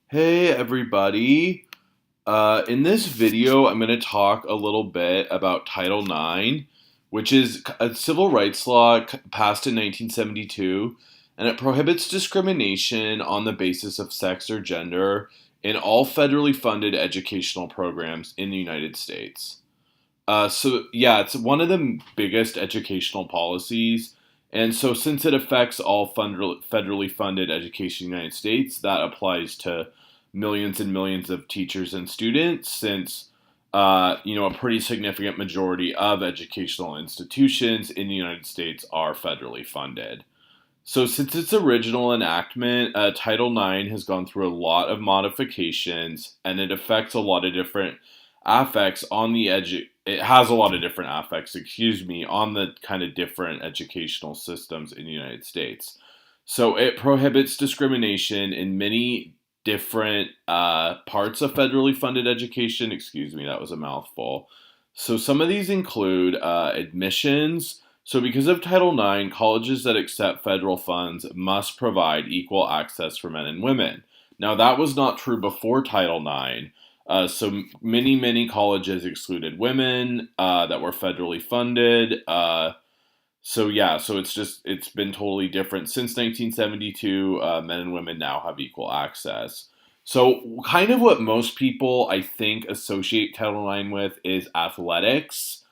Hey everybody. In this video, I'm going to talk a little bit about Title IX, which is a civil rights law passed in 1972, and it prohibits discrimination on the basis of sex or gender in all federally funded educational programs in the United States. So it's one of the biggest educational policies. And so, since it affects all federally funded education in the United States, that applies to millions and millions of teachers and students. Since a pretty significant majority of educational institutions in the United States are federally funded. So, since its original enactment, Title IX has gone through a lot of modifications, and it affects a lot of different affects on the It has a lot of different affects, on the kind of different educational systems in the United States. So, it prohibits discrimination in many different parts of federally funded education. Excuse me, that was a mouthful. So, some of these include admissions. So, because of Title IX, colleges that accept federal funds must provide equal access for men and women. Now, that was not true before Title IX. So, many colleges excluded women that were federally funded. So it's been totally different since 1972. Men and women now have equal access. So, kind of what most people I think associate Title IX with is athletics.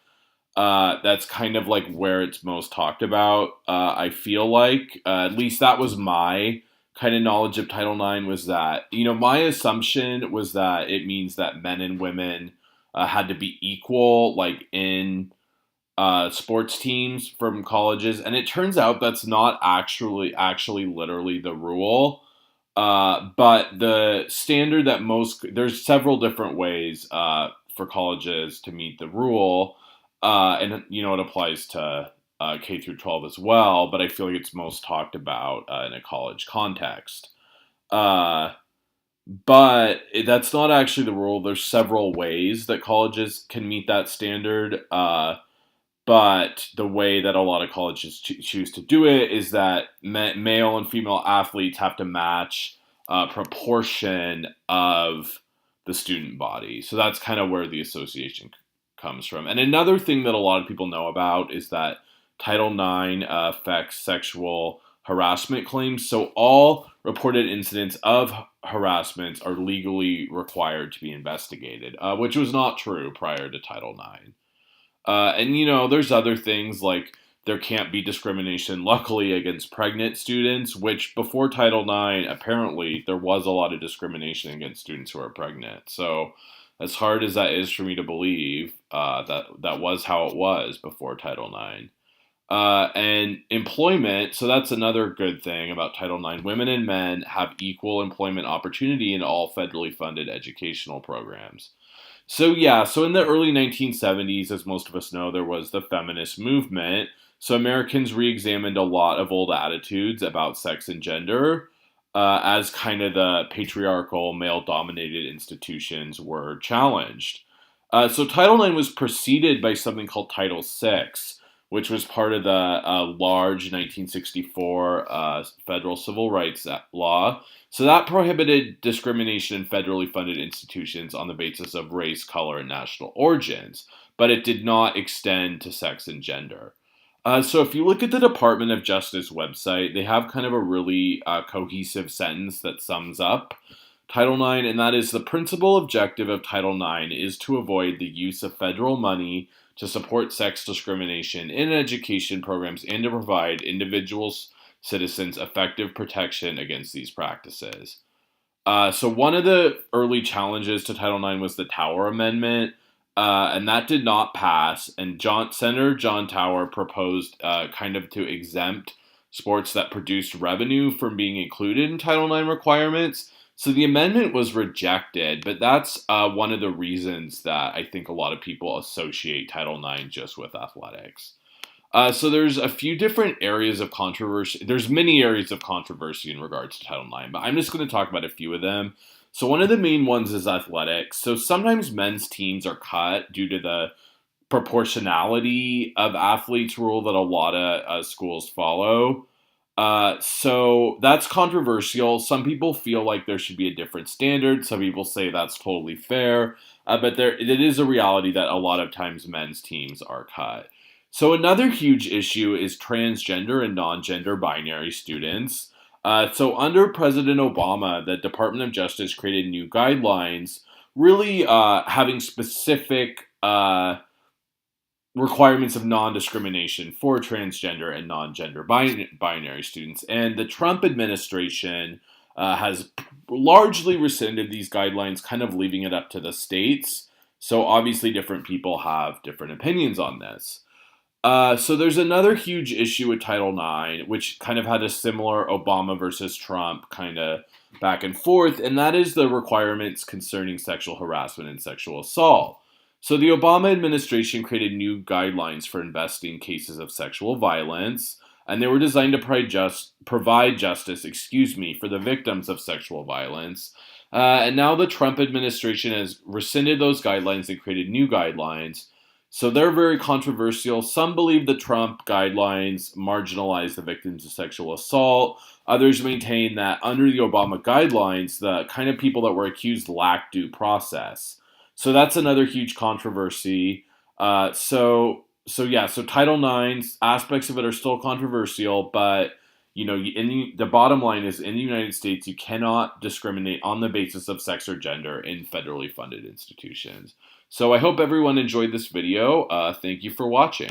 That's kind of like where it's most talked about. I feel like, at least that was my kind of knowledge of Title IX, was that, my assumption was that it means that men and women had to be equal, like in sports teams from colleges. And it turns out that's not actually literally the rule. But the standard that there's several different ways for colleges to meet the rule. And it applies to K through 12 as well, but I feel like it's most talked about in a college context. Uh, but that's not actually the rule. There's several ways that colleges can meet that standard. But the way that a lot of colleges choose to do it is that male and female athletes have to match a proportion of the student body. So that's kind of where the association comes from. And another thing that a lot of people know about is that Title IX affects sexual harassment claims. So all reported incidents of harassment are legally required to be investigated, which was not true prior to Title IX. There's other things like there can't be discrimination, luckily, against pregnant students, which before Title IX, apparently, there was a lot of discrimination against students who are pregnant. So, as hard as that is for me to believe, that was how it was before Title IX. And employment, so that's another good thing about Title IX. Women and men have equal employment opportunity in all federally funded educational programs. So in the early 1970s, as most of us know, there was the feminist movement. So Americans re-examined a lot of old attitudes about sex and gender, as kind of the patriarchal, male-dominated institutions were challenged. So Title IX was preceded by something called Title VI, which was part of the large 1964 federal civil rights law. So that prohibited discrimination in federally funded institutions on the basis of race, color, and national origins, but it did not extend to sex and gender. So if you look at the Department of Justice website, they have kind of a really cohesive sentence that sums up Title IX, and that is: the principal objective of Title IX is to avoid the use of federal money to support sex discrimination in education programs and to provide individuals, citizens, effective protection against these practices. So one of the early challenges to Title IX was the Tower Amendment, and that did not pass. And Senator John Tower proposed kind of to exempt sports that produced revenue from being included in Title IX requirements. So the amendment was rejected, but that's one of the reasons that I think a lot of people associate Title IX just with athletics. So there's a few different areas of controversy. There's many areas of controversy in regards to Title IX, but I'm just going to talk about a few of them. So one of the main ones is athletics. So sometimes men's teams are cut due to the proportionality of athletes rule that a lot of schools follow. So that's controversial. Some people feel like there should be a different standard. Some people say that's totally fair. But it is a reality that a lot of times men's teams are cut. So another huge issue is transgender and non-gender binary students. So under President Obama, the Department of Justice created new guidelines, really having specific requirements of non-discrimination for transgender and non-gender binary students. And the Trump administration has largely rescinded these guidelines, kind of leaving it up to the states. So obviously different people have different opinions on this. So there's another huge issue with Title IX, which kind of had a similar Obama versus Trump kind of back and forth, and that is the requirements concerning sexual harassment and sexual assault. So the Obama administration created new guidelines for investigating cases of sexual violence, and they were designed to provide justice, for the victims of sexual violence. And now the Trump administration has rescinded those guidelines and created new guidelines. So they're very controversial. Some believe the Trump guidelines marginalize the victims of sexual assault. Others maintain that under the Obama guidelines, the kind of people that were accused lacked due process. So that's another huge controversy. So Title IX aspects of it are still controversial, but the bottom line is in the United States, you cannot discriminate on the basis of sex or gender in federally funded institutions. So I hope everyone enjoyed this video. Thank you for watching.